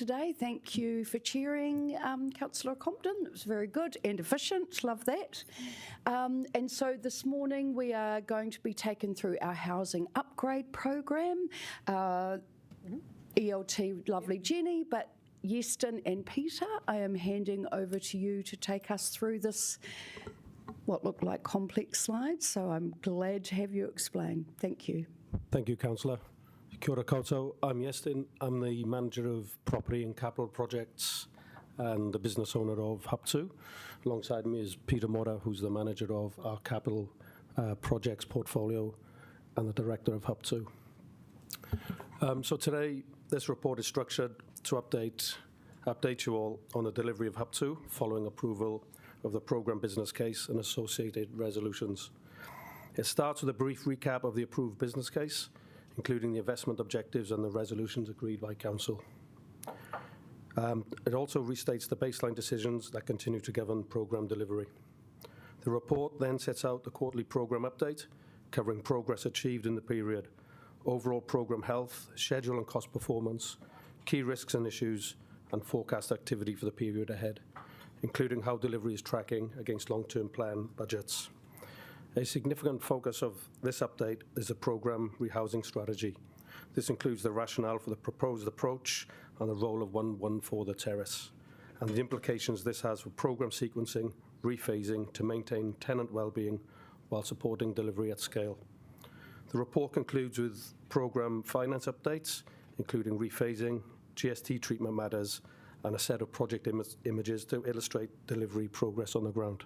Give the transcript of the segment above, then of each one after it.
today. Thank you for chairing, Councillor Compton. It was very good and efficient. Love that. And so this morning we are going to be taken through our housing upgrade program. ELT, lovely Jenny, but Yeston and Peter, I am handing over to you to take us through this, what looked like complex slides. So I'm glad to have you explain. Thank you. Thank you, Councillor. Kia ora koutou. I'm Yeston. I'm the Manager of Property and Capital Projects and the business owner of Hub 2. Alongside me is Peter Mora, who's the Manager of our Capital Projects portfolio and the Director of Hub 2. So today, this report is structured to update you all on the delivery of Hub 2 following approval of the programme business case and associated resolutions. It starts with a brief recap of the approved business case, including the investment objectives and the resolutions agreed by Council. It also restates the baseline decisions that continue to govern programme delivery. The report then sets out the quarterly programme update, covering progress achieved in the period, overall programme health, schedule and cost performance, key risks and issues, and forecast activity for the period ahead, including how delivery is tracking against long-term plan budgets. A significant focus of this update is the programme rehousing strategy. This includes the rationale for the proposed approach and the role of 114 The Terrace, and the implications this has for programme sequencing, rephasing to maintain tenant well-being while supporting delivery at scale. The report concludes with programme finance updates, including rephasing, GST treatment matters, and a set of project images to illustrate delivery progress on the ground.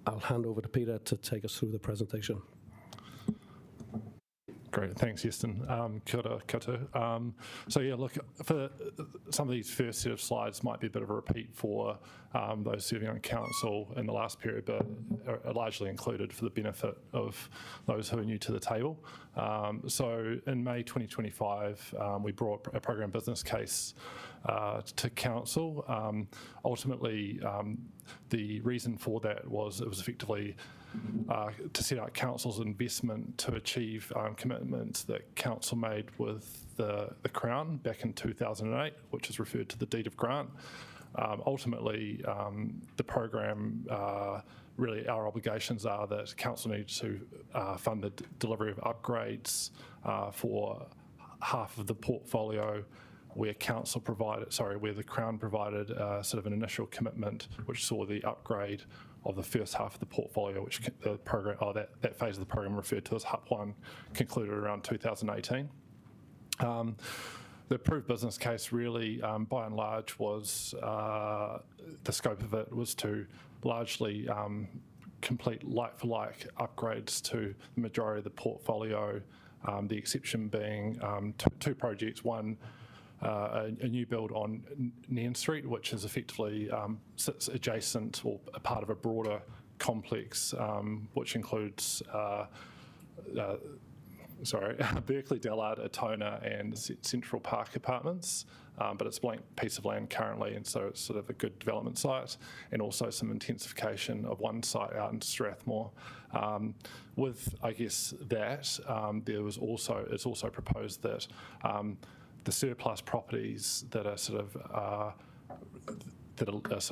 I'll hand over to Peter to take us through the presentation. Great, thanks, Yeston. Kia ora koutou. So yeah, look, for some of these first set of slides might be a bit of a repeat for those serving on council in the last period, but are largely included for the benefit of those who are new to the table. So in May 2025, we brought a program business case to council. Ultimately, the reason for that was it was effectively to set out council's investment to achieve commitments that council made with the Crown back in 2008, which is referred to the deed of grant. Ultimately, the program, really our obligations are that council needs to fund the delivery of upgrades for half of the portfolio where where the Crown provided sort of an initial commitment which saw the upgrade of the first half of the portfolio, which the program, that phase of the program referred to as Hub 1, concluded around 2018. The approved business case really, by and large, was the scope of it was to largely complete like-for-like upgrades to the majority of the portfolio, the exception being two projects. One, a new build on Nairn Street, which is effectively sits adjacent or a part of a broader complex, which includes Berkeley, Dallard, Atona and Central Park Apartments, but it's a blank piece of land currently, and so it's sort of a good development site, and also some intensification of one site out in Strathmore. With, I guess, that, it's also proposed that the surplus properties that are sort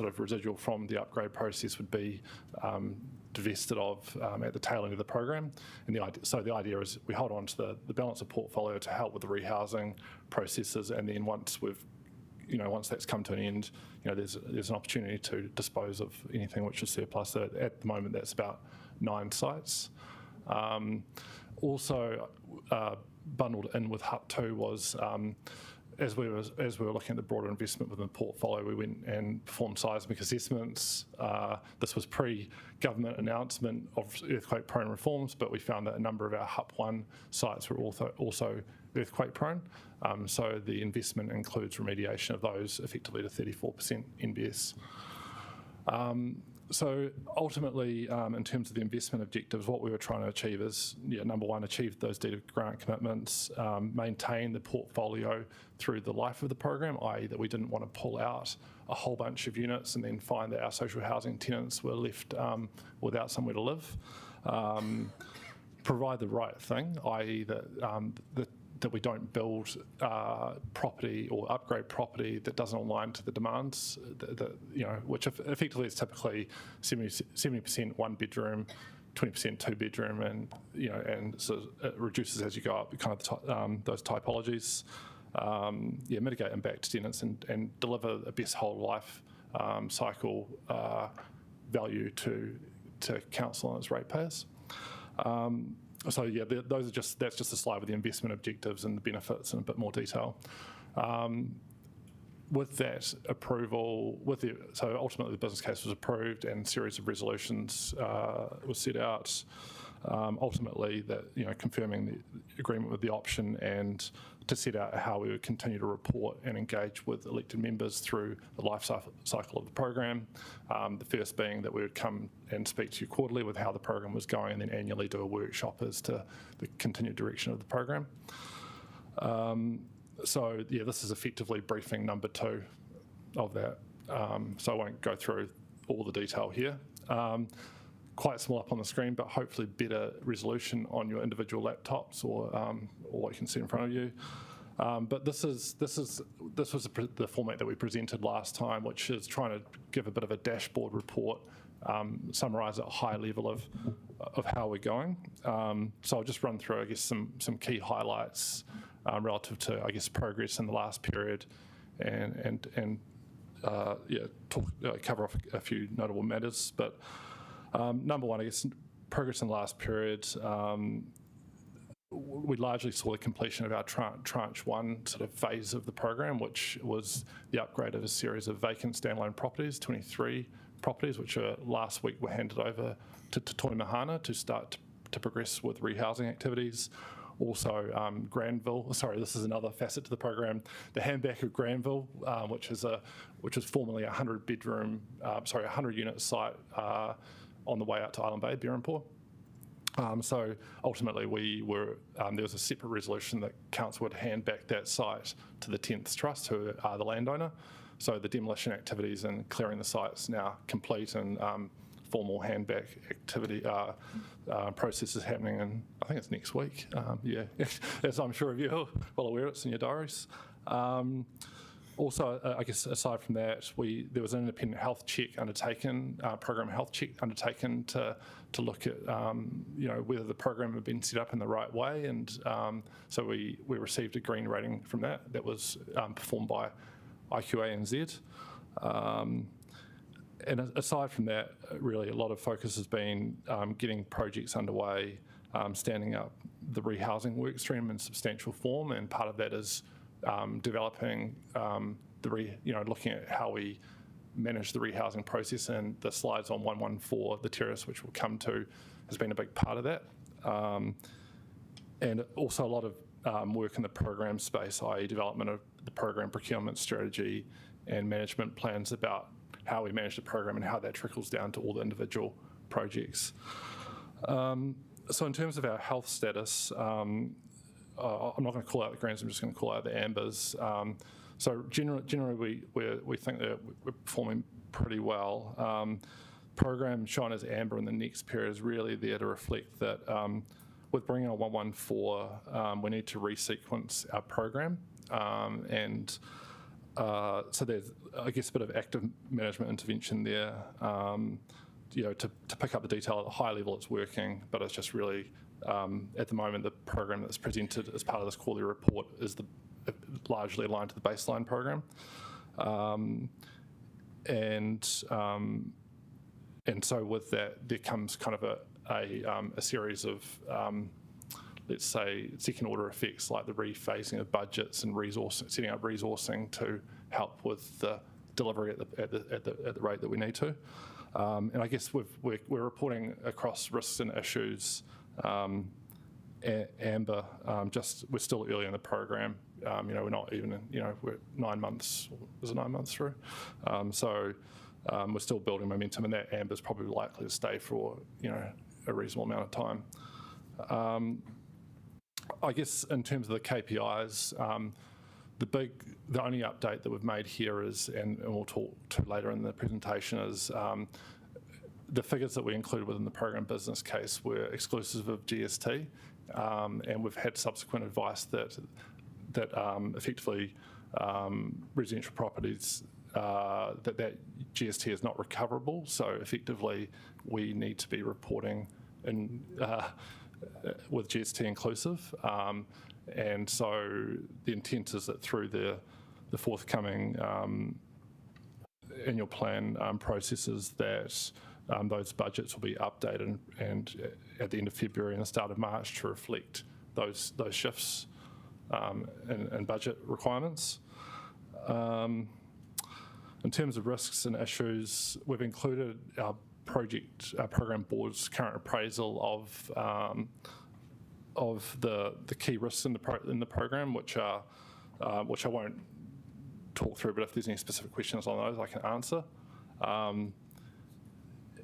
of residual from the upgrade process would be divested of at the tail end of the program. And the idea is we hold on to the balance of portfolio to help with the rehousing processes, and then once that's come to an end, there's an opportunity to dispose of anything which is surplus. So at the moment, that's about 9 sites. Also, bundled in with Hub 2 was, as we were looking at the broader investment within the portfolio, we went and performed seismic assessments. This was pre-government announcement of earthquake-prone reforms, but we found that a number of our Hub 1 sites were also earthquake-prone. So the investment includes remediation of those effectively to 34% NBS. So ultimately, in terms of the investment objectives, what we were trying to achieve is, number one, achieve those deed of grant commitments, maintain the portfolio through the life of the program, i.e. that we didn't want to pull out a whole bunch of units and then find that our social housing tenants were left without somewhere to live. Provide the right thing, i.e. that the that we don't build property or upgrade property that doesn't align to the demands, which effectively is typically 70% one bedroom, 20% two bedroom, and so it reduces as you go up, kind of those typologies. Mitigate impact to tenants and deliver a best whole life cycle value to council and its ratepayers. That's just a slide with the investment objectives and the benefits in a bit more detail. With that approval, so ultimately the business case was approved and a series of resolutions was set out. Ultimately, confirming the agreement with the option and to set out how we would continue to report and engage with elected members through the life cycle of the program. The first being that we would come and speak to you quarterly with how the program was going, and then annually do a workshop as to the continued direction of the program. This is effectively briefing number 2 of that. So I won't go through all the detail here. Quite small up on the screen, but hopefully better resolution on your individual laptops or what you can see in front of you. But this was the format that we presented last time, which is trying to give a bit of a dashboard report, summarise at a high level of how we're going. So I'll just run through, I guess, some key highlights relative to, I guess, progress in the last period, and cover off a few notable matters. But number one, I guess, progress in the last period, we largely saw the completion of our tranche 1 sort of phase of the program, which was the upgrade of a series of vacant standalone properties, 23 properties, which last week were handed over to Toimahana to start to progress with rehousing activities. Also, Granville, this is another facet to the program, the handback of Granville, which was formerly a 100 unit site on the way out to Island Bay, Berempore. So ultimately, there was a separate resolution that council would hand back that site to the 10th Trust, who are the landowner. So the demolition activities and clearing the site's now complete, and formal handback activity process is happening, and I think it's next week. As I'm sure of you are well aware, it's in your diaries. Also, I guess aside from that, there was an independent health check undertaken, program health check undertaken to look at whether the program had been set up in the right way, and so we received a green rating from that. That was performed by IQANZ. And aside from that, really a lot of focus has been getting projects underway, standing up the rehousing work stream in substantial form, and part of that is developing looking at how we manage the rehousing process, and the slides on 114, the terrace, which we'll come to, has been a big part of that. And also a lot of work in the program space, i.e. development of the program procurement strategy and management plans about how we manage the program and how that trickles down to all the individual projects. So in terms of our health status, I'm not going to call out the greens, I'm just going to call out the ambers. So generally we think that we're performing pretty well. Program shown as amber in the next period is really there to reflect that with bringing on 114, we need to resequence our program. So there's, I guess, a bit of active management intervention there, to pick up the detail at a high level. It's working, but it's just really, at the moment, the program that's presented as part of this quarterly report is largely aligned to the baseline program. And so with that, there comes kind of a series of, let's say, second order effects, like the rephasing of budgets and setting up resourcing to help with the delivery at the rate that we need to. And I guess we're reporting across risks and issues. Amber, we're still early in the program. We're not even, we're 9 months. Was it 9 months through? So we're still building momentum, and that amber's probably likely to stay for a reasonable amount of time. I guess in terms of the KPIs, the only update that we've made here is, and we'll talk to later in the presentation, is the figures that we included within the program business case were exclusive of GST, and we've had subsequent advice that effectively residential properties, that GST is not recoverable. So effectively, we need to be reporting in with GST inclusive. And so the intent is that through the forthcoming annual plan processes, that those budgets will be updated and at the end of February and the start of March to reflect those shifts in budget requirements. In terms of risks and issues, we've included our program board's current appraisal of the key risks in the program, which I won't talk through, but if there's any specific questions on those, I can answer.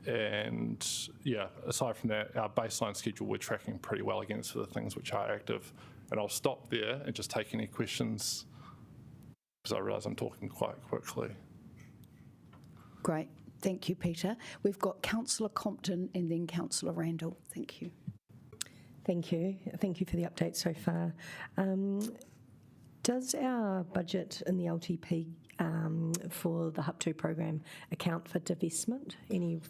And yeah, aside from that, our baseline schedule we're tracking pretty well against for the things which are active. And I'll stop there and just take any questions because I realise I'm talking quite quickly. Great. Thank you, Peter. We've got Councillor Compton and then Councillor Randall. Thank you. Thank you. Thank you for the update so far. Does our budget in the LTP for the HUP2 program account for divestment? Any,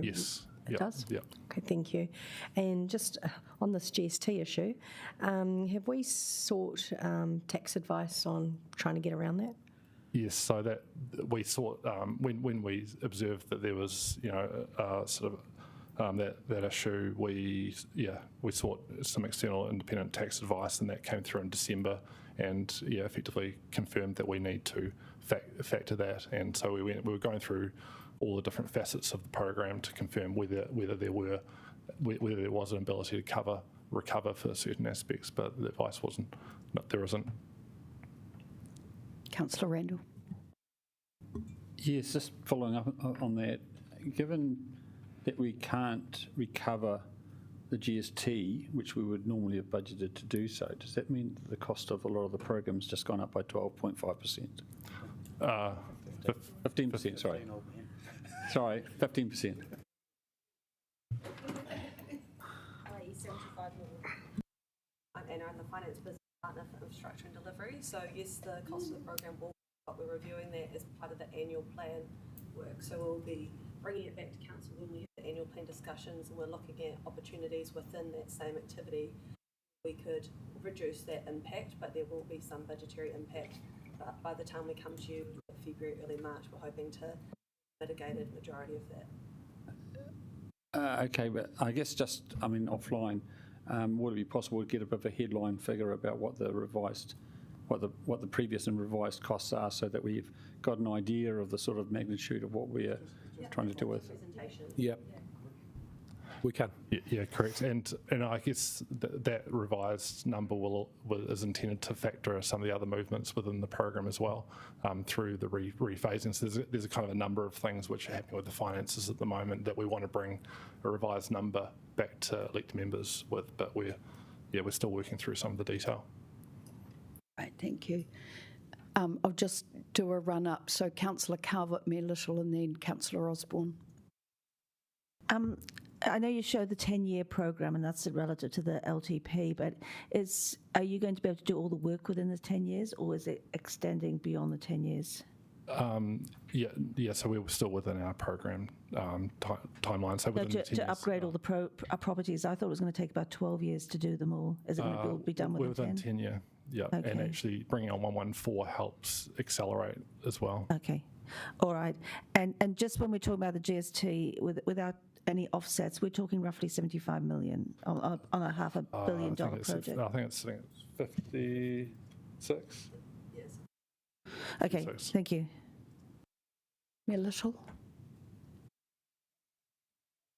Yes. It does? Yeah. Okay, thank you. And just on this GST issue, have we sought tax advice on trying to get around that? Yes, so that we sought when we observed that there was sort of that issue, we sought some external independent tax advice, and that came through in December, and effectively confirmed that we need to factor that. And so we were going through all the different facets of the program to confirm whether there was an ability to recover for certain aspects, but the advice wasn't. No, there isn't. Councillor Randall. Yes, just following up on that, given that we can't recover the GST, which we would normally have budgeted to do so, does that mean that the cost of a lot of the programs just gone up by 12.5%? 15%, sorry. Sorry, 15%. i.e. 75 million. And are in the finance business partner for infrastructure and delivery. So yes, the cost of the program will, but we're reviewing that as part of the annual plan work. So we'll be bringing it back to council when we have the annual plan discussions, and we're looking at opportunities within that same activity. We could reduce that impact, but there will be some budgetary impact. But by the time we come to you in February, early March, we're hoping to mitigate a majority of that. Okay, but I guess offline, would it be possible to get a bit of a headline figure about what the previous and revised costs are, so that we've got an idea of the sort of magnitude of what we're trying to deal with? Yeah, we can. Yeah, correct. And I guess that revised number is intended to factor some of the other movements within the program as well, through the rephasing. So there's a kind of a number of things which are happening with the finances at the moment that we want to bring a revised number back to elected members with, but we're still working through some of the detail. Right, thank you. I'll just do a run up. So Councillor Calvert, Mayor Little, and then Councillor Osborne. I know you showed the 10-year program, and that's relative to the LTP, but are you going to be able to do all the work within the 10 years, or is it extending beyond the 10 years? Yeah. So we're still within our program timeline. So within the 10 years, to upgrade all the properties, I thought it was going to take about 12 years to do them all. Is it going to be done within 10? We're within 10, yeah. Okay. And actually bringing on 114 helps accelerate as well. Okay, all right. And just when we're talking about the GST, without any offsets, we're talking roughly 75 million on a $500 million project. I think it's sitting at 56. Yes. Okay, thank you. Mayor Little.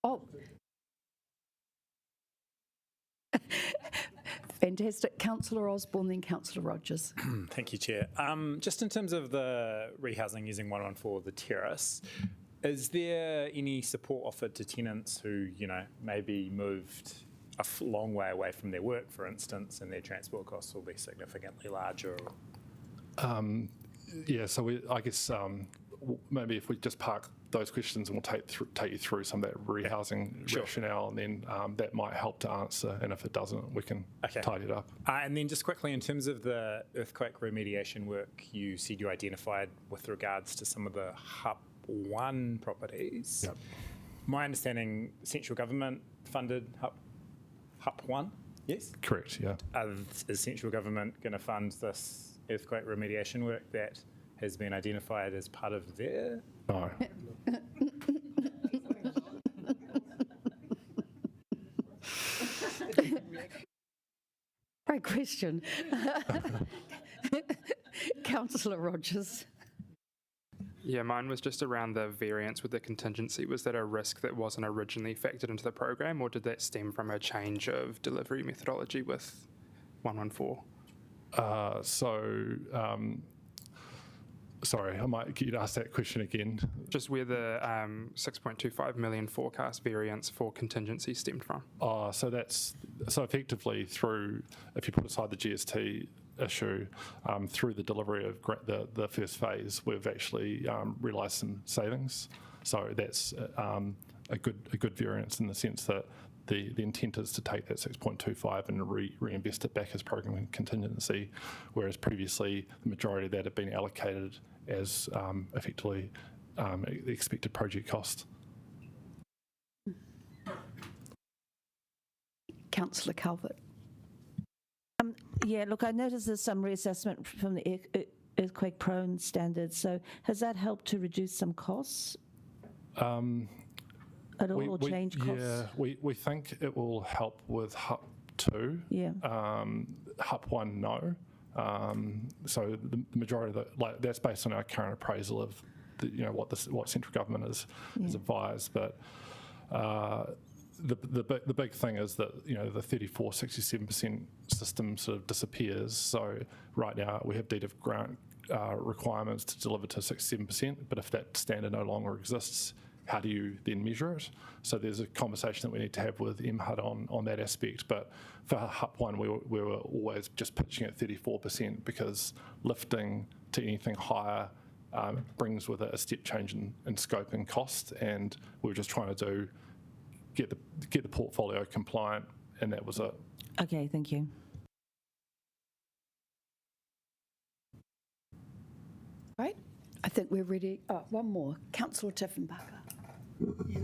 Oh. Fantastic. Councillor Osborne, then Councillor Rogers. Thank you, Chair. Just in terms of the rehousing using 114, the terrace, is there any support offered to tenants who, maybe moved a long way away from their work, for instance, and their transport costs will be significantly larger? Yeah, so I guess maybe if we just park those questions, and we'll take you through some of that rehousing Sure. rationale, and then that might help to answer. And if it doesn't, we can tidy it up. And then just quickly, in terms of the earthquake remediation work, you said you identified with regards to some of the HUP 1 properties. Yep. My understanding, central government funded HUP 1, yes? Correct. Yeah. Is central government going to fund this earthquake remediation work that has been identified as part of their? No. Great question. Councillor Rogers. Yeah, mine was just around the variance with the contingency. Was that a risk that wasn't originally factored into the program, or did that stem from a change of delivery methodology with 114? Sorry, I might get you to ask that question again. Just where the 6.25 million forecast variance for contingency stemmed from. So effectively through, if you put aside the GST issue, through the delivery of the first phase, we've actually realised some savings. So that's a good variance in the sense that the intent is to take that 6.25 and reinvest it back as program contingency, whereas previously the majority of that had been allocated as effectively the expected project cost. Councillor Calvert. Yeah, look, I noticed there's some reassessment from the earthquake-prone standards. So has that helped to reduce some costs at all, or change costs? Yeah, we think it will help with HUP 2. Yeah. HUP 1, no. So the majority of that's based on our current appraisal of what central government has advised, but. The big thing is that the 34-67% system sort of disappears. So right now we have deed of grant requirements to deliver to 67%, but if that standard no longer exists, how do you then measure it? So there's a conversation that we need to have with MHUD on that aspect. But for HUP 1, we were always just pitching at 34% because lifting to anything higher brings with it a step change in scope and cost, and we were just trying to get the portfolio compliant, and that was it. Okay, thank you. Right, I think we're ready. Oh, one more. Councillor Tiffenbacher.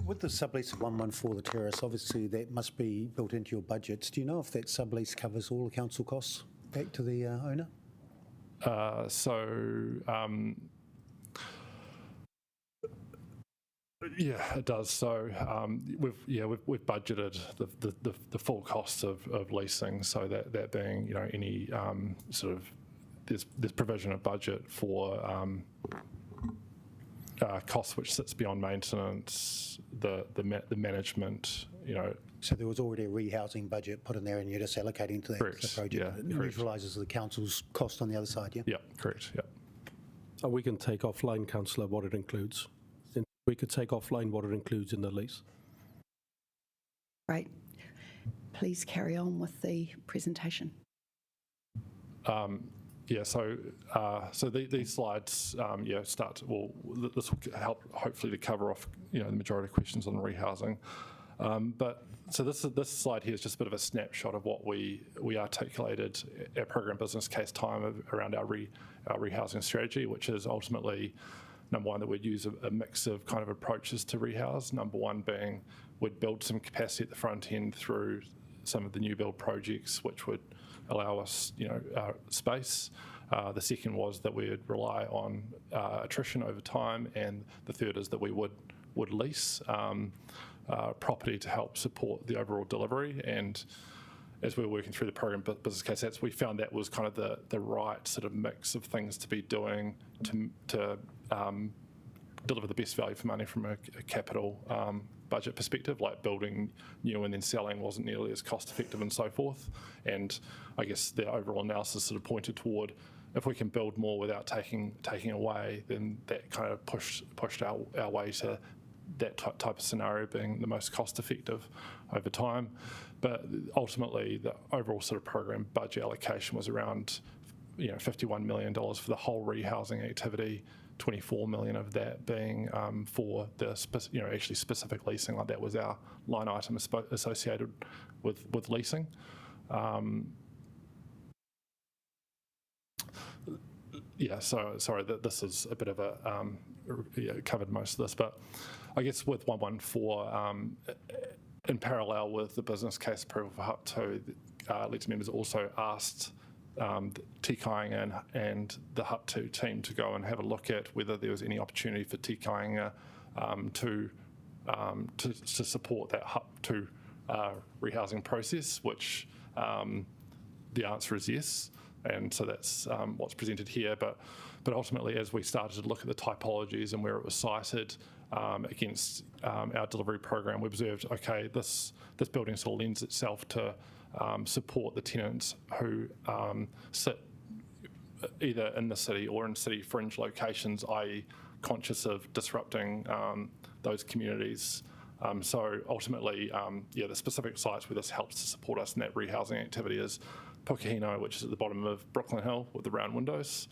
With the sublease of 114 The Terrace, obviously that must be built into your budgets. Do you know if that sublease covers all the council costs back to the owner? Yeah, it does. So we've budgeted the full cost of leasing. So that being any sort of there's provision of budget for costs which sits beyond maintenance, the management. So there was already a rehousing budget put in there, and you're just allocating to that Correct. project. Yeah, It correct. neutralises the council's cost on the other side. Yeah. Yeah, correct. Yeah. And we can take offline, councillor, what it includes. We could take offline what it includes in the lease. Right. Please carry on with the presentation. So these slides, start. Well, this will help hopefully to cover off, the majority of questions on rehousing. So this slide here is just a bit of a snapshot of what we articulated at program business case time around our rehousing strategy, which is ultimately number one that we'd use a mix of kind of approaches to rehouse. Number one being we'd build some capacity at the front end through some of the new build projects, which would allow us, space. The second was that we would rely on attrition over time, and the third is that we would lease property to help support the overall delivery. And as we were working through the program business case, we found that was kind of the right sort of mix of things to be doing to deliver the best value for money from a capital budget perspective, like building new and then selling wasn't nearly as cost effective and so forth. And I guess the overall analysis sort of pointed toward if we can build more without taking away, then that kind of pushed our way to that type of scenario being the most cost effective over time. But ultimately, the overall sort of program budget allocation was around $51 million for the whole rehousing activity. 24 million of that being for the actually specific leasing. Like that was our line item associated with leasing. Yeah, so sorry that this is a bit of a covered most of this, but I guess with 114, in parallel with the business case approval for Hub 2, elected members also asked Te Kāinga and the Hub 2 team to go and have a look at whether there was any opportunity for Te Kāinga to support that Hub 2 rehousing process, which the answer is yes. And so that's what's presented here. But ultimately, as we started to look at the typologies and where it was cited against our delivery program, we observed, okay, this building sort of lends itself to support the tenants who sit either in the city or in city fringe locations, i.e. conscious of disrupting those communities. So ultimately, the specific sites where this helps to support us in that rehousing activity is Pukehino, which is at the bottom of Brooklyn Hill with the round windows,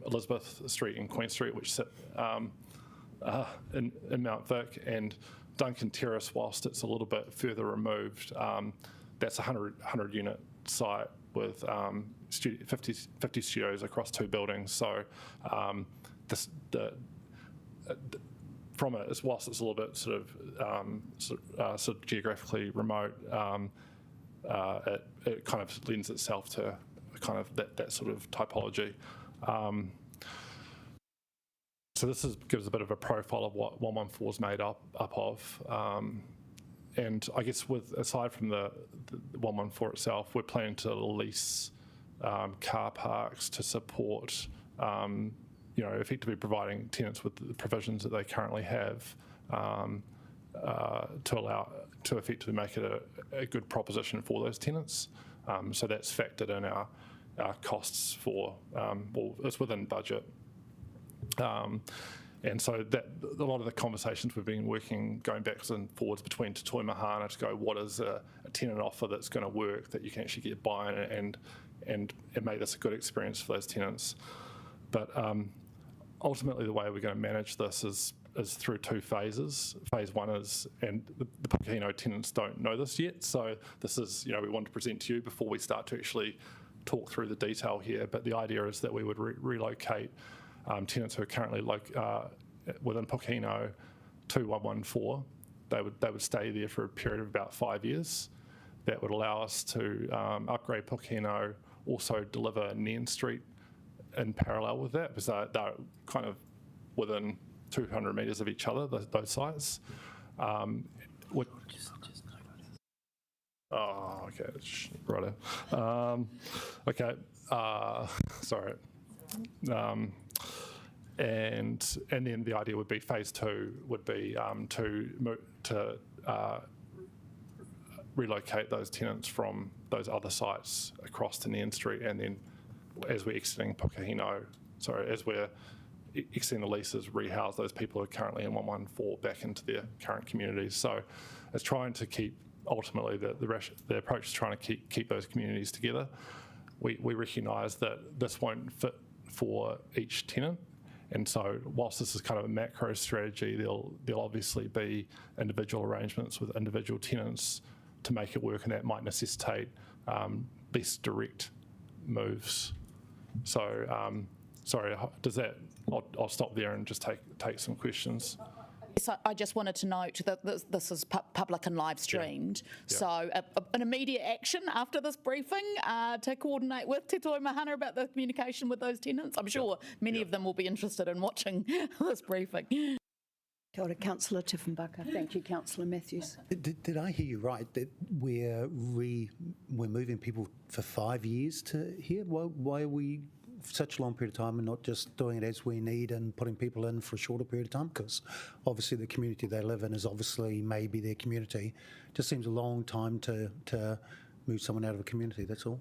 Elizabeth Street and Queen Street, which sit in Mount Vic, and Duncan Terrace, whilst it's a little bit further removed. That's a 100-unit site with 50 studios across 2 buildings. So from it, whilst it's a little bit sort of geographically remote, it kind of lends itself to kind of that sort of typology. So this gives a bit of a profile of what 114 is made up of. And I guess aside from the 114 itself, we're planning to lease car parks to support, effectively providing tenants with the provisions that they currently have to effectively make it a good proposition for those tenants. So that's factored in our costs for, it's within budget. And so that a lot of the conversations we've been going backwards and forwards between Te Toi Mahana to go, what is a tenant offer that's going to work, that you can actually get buy-in and make this a good experience for those tenants. But ultimately, the way we're going to manage this is through 2 phases. Phase 1 is, and the Pukehino tenants don't know this yet, so this is, we want to present to you before we start to actually talk through the detail here, but the idea is that we would relocate tenants who are currently within Pukehino to 114. They would stay there for a period of about 5 years. That would allow us to upgrade Pukehino, also deliver Nairn Street in parallel with that, because they're kind of within 200 metres of each other, those sites. Oh, okay, righto. Okay, sorry. And then the idea would be phase 2 would be to relocate those tenants from those other sites across to Nairn Street, and then as we're exiting Pukehino, as we're exiting the leases, rehouse those people who are currently in 114 back into their current communities. So it's trying to keep, ultimately, the approach is trying to keep those communities together. We recognise that this won't fit for each tenant, and so whilst this is kind of a macro strategy, there'll obviously be individual arrangements with individual tenants to make it work, and that might necessitate less direct moves. So sorry, does that? I'll stop there and just take some questions. So I just wanted to note that this is public and live streamed. Yeah. So an immediate action after this briefing to coordinate with Te Toi Mahana about the communication with those tenants. I'm sure many of them will be interested in watching this briefing. Kia ora, Councillor Tiffenbacher. Thank you, Councillor Matthews. Did I hear you right that we're moving people for 5 years to here? Why are we such a long period of time and not just doing it as we need and putting people in for a shorter period of time? Because obviously the community they live in is obviously maybe their community. Just seems a long time to move someone out of a community, that's all.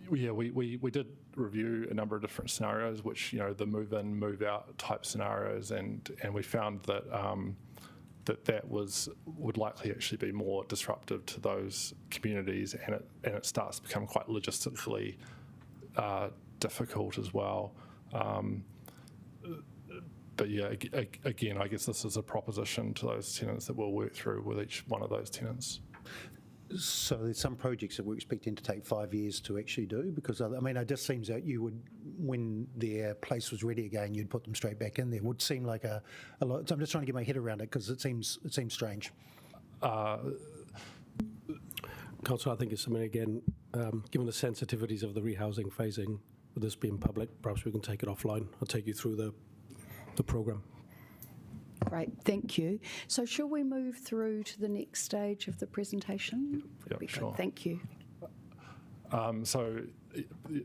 We did review a number of different scenarios, which, the move in, move out type scenarios, and we found that that would likely actually be more disruptive to those communities, and it starts to become quite logistically difficult as well. But yeah, again, I guess this is a proposition to those tenants that we'll work through with each one of those tenants. So there's some projects that we're expecting to take 5 years to actually do, because I mean, it just seems that you would, when their place was ready again, you'd put them straight back in there. Would seem like a lot. So I'm just trying to get my head around it because it seems strange. Councillor, I think it's something, again, given the sensitivities of the rehousing phasing, with this being public, perhaps we can take it offline. I'll take you through the programme. Great, thank you. So shall we move through to the next stage of the presentation? Yep, Be good. sure. Thank you. So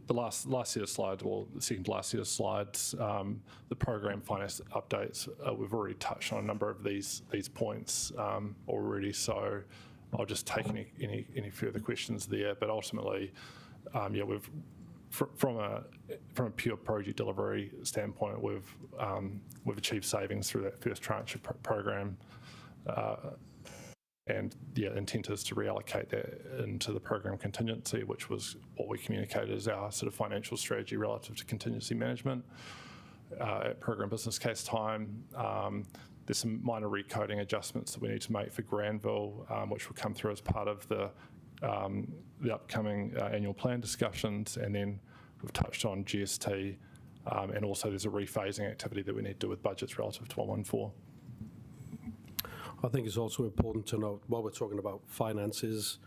the last year's slide, or the second to last year's slides, the program finance updates, we've already touched on a number of these points already, so I'll just take any further questions there. But ultimately, yeah, we've from a pure project delivery standpoint, we've achieved savings through that first tranche of program. And yeah, intent is to reallocate that into the program contingency, which was what we communicated as our sort of financial strategy relative to contingency management at program business case time. There's some minor recoding adjustments that we need to make for Granville, which will come through as part of the upcoming annual plan discussions, and then we've touched on GST, and also there's a rephasing activity that we need to do with budgets relative to 114. I think it's also important to note, while we're talking about finances,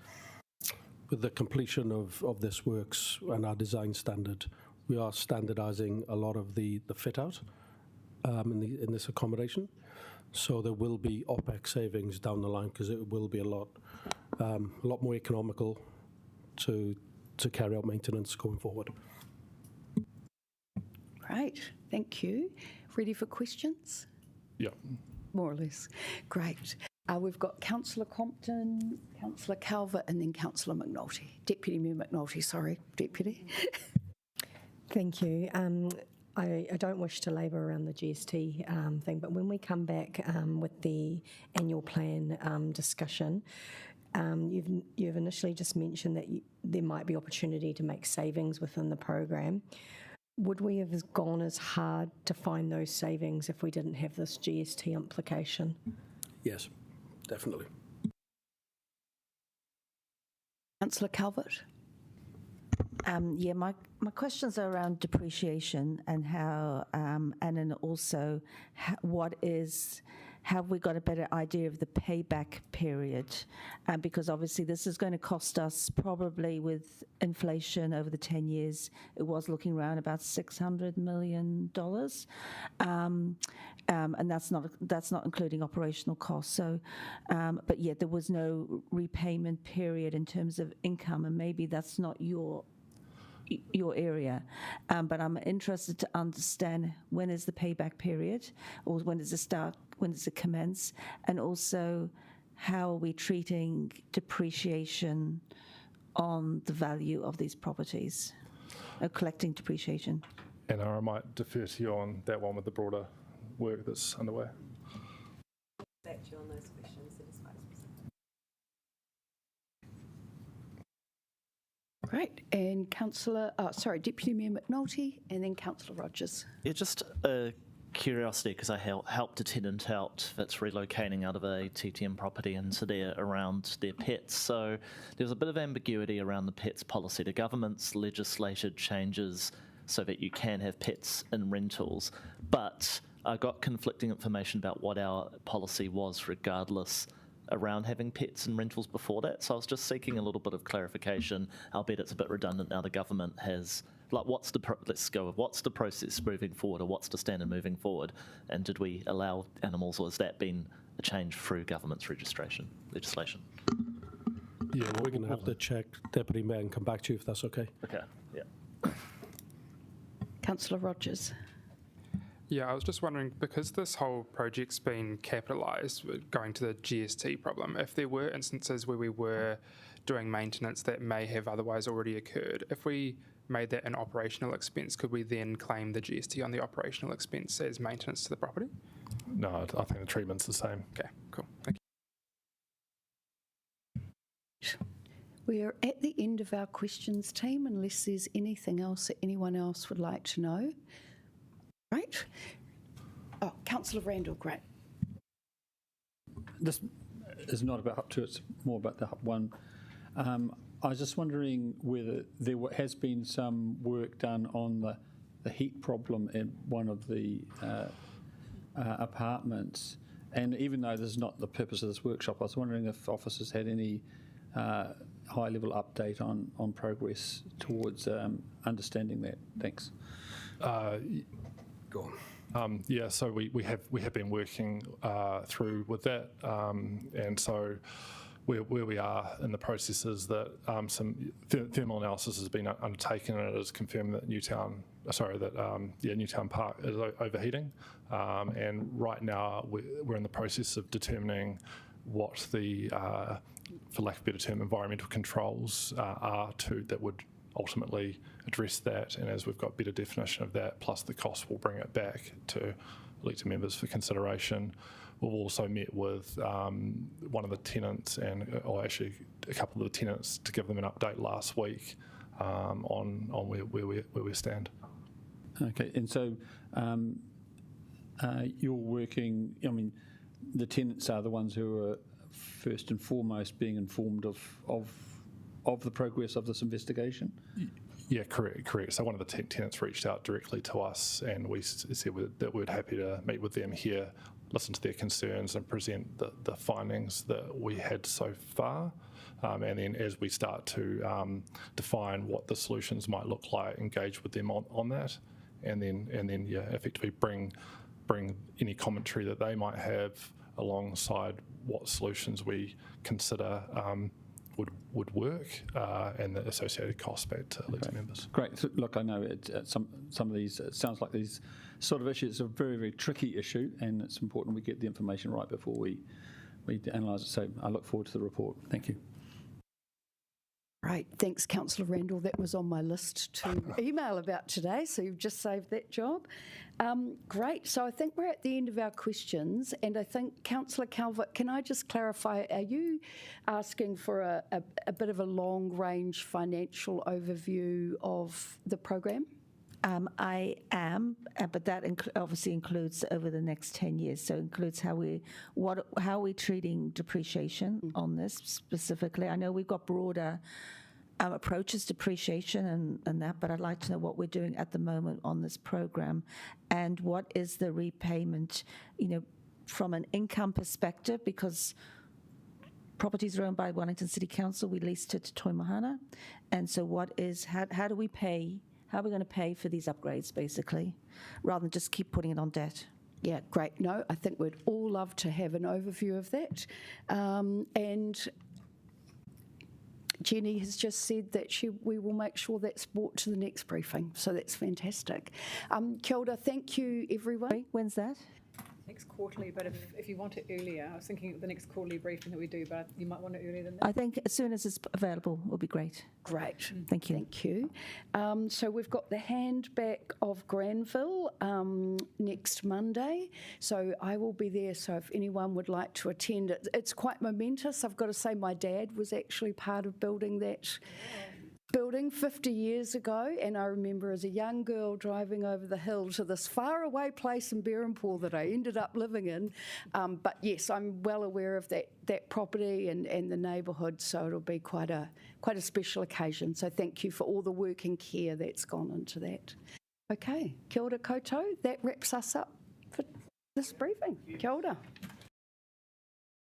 with the completion of this works and our design standard, we are standardising a lot of the fit out in this accommodation. So there will be OPEX savings down the line, because it will be a lot more economical to carry out maintenance going forward. Great, thank you. Ready for questions? Yeah. More or less. Great. We've got Councillor Compton, Councillor Calvert, and then Councillor McNulty. Deputy Mayor McNulty, sorry, Deputy. Thank you. I don't wish to labour around the GST thing, but when we come back with the annual plan discussion, you've initially just mentioned that there might be opportunity to make savings within the program. Would we have gone as hard to find those savings if we didn't have this GST implication? Yes, definitely. Councillor Calvert. Yeah, my questions are around depreciation and how, and then also have we got a better idea of the payback period? Because obviously this is going to cost us, probably with inflation over the 10 years, it was looking around about $600 million. And that's not including operational costs. So, but yet there was no repayment period in terms of income, and maybe that's not your area, but I'm interested to understand, when is the payback period, or when does it start, when does it commence, and also how are we treating depreciation on the value of these properties, collecting depreciation. And I might defer to you on that one with the broader work that's underway. Back to you on those questions. Great. And Deputy Mayor McNulty, and then Councillor Rogers. Yeah, just a curiosity, because I helped a tenant out that's relocating out of a TTM property into there around their pets. So there's a bit of ambiguity around the pets policy. The government's legislated changes so that you can have pets in rentals, but I got conflicting information about what our policy was regardless around having pets in rentals before that. So I was just seeking a little bit of clarification, albeit it's a bit redundant now the government has, like, what's the process moving forward, or what's the standard moving forward? And did we allow animals, or has that been a change through government's legislation? Yeah, we're going to have to check, Deputy Mayor, and come back to you if that's okay. Okay, yeah. Councillor Rogers. Yeah, I was just wondering, because this whole project's been capitalised, going to the GST problem, if there were instances where we were doing maintenance that may have otherwise already occurred, if we made that an operational expense, could we then claim the GST on the operational expense as maintenance to the property? No, I think the treatment's the same. Okay, cool. Thank you. We're at the end of our questions team, unless there's anything else that anyone else would like to know Great. Oh, Councillor Randall, great. This is not about Hub 2, it's more about the Hub 1. I was just wondering whether there has been some work done on the heat problem in one of the apartments. And even though this is not the purpose of this workshop, I was wondering if officers had any high-level update on progress towards understanding that. Thanks. Go on. Yeah, so we have been working through with that, and so where we are in the process is that some thermal analysis has been undertaken, and it has confirmed that Newtown Park is overheating, and right now we're in the process of determining what the, for lack of a better term, environmental controls are that would ultimately address that, and as we've got better definition of that, plus the cost, we'll bring it back to elected members for consideration. We've also met with one of the tenants, or actually a couple of the tenants, to give them an update last week on where we stand. Okay, and so you're working, I mean, the tenants are the ones who are first and foremost being informed of the progress of this investigation? Yeah, correct. So one of the tenants reached out directly to us, and we said that we're happy to meet with them here, listen to their concerns, and present the findings that we had so far. And then as we start to define what the solutions might look like, engage with them on that, and then effectively bring any commentary that they might have alongside what solutions we consider would work, and the associated costs back to elected members. Great. So, look, I know some of these, it sounds like these sort of issues are a very, very tricky issue, and it's important we get the information right before we analyse it. So I look forward to the report. Thank you. Right, thanks, Councillor Randall. That was on my list to email about today, so you've just saved that job. Great, so I think we're at the end of our questions, and I think, Councillor Calvert, can I just clarify, are you asking for a bit of a long-range financial overview of the programme? I am, but that obviously includes over the next 10 years. So it includes how we're treating depreciation on this specifically. I know we've got broader approaches to depreciation and that, but I'd like to know what we're doing at the moment on this program, and what is the repayment, from an income perspective, because properties are owned by Wellington City Council. We leased it to Toi Mahana, and so how do we pay? How are we going to pay for these upgrades, basically, rather than just keep putting it on debt? Yeah, great. No, I think we'd all love to have an overview of that. And Jenny has just said that we will make sure that's brought to the next briefing, so that's fantastic. Kia ora, thank you, everyone. When's that? Next quarterly, but if you want it earlier, I was thinking of the next quarterly briefing that we do, but you might want it earlier than that. I think as soon as it's available will be great. Great. Thank you. Thank you. So we've got the handback of Granville next Monday. So I will be there. So if anyone would like to attend, it's quite momentous. I've got to say my dad was actually part of building that building 50 years ago, and I remember as a young girl driving over the hill to this faraway place in Berhampore that I ended up living in. But yes, I'm well aware of that property and the neighbourhood, so it'll be quite a special occasion. So thank you for all the work and care that's gone into that. Okay, kia ora koutou. That wraps us up for this briefing. Kia ora.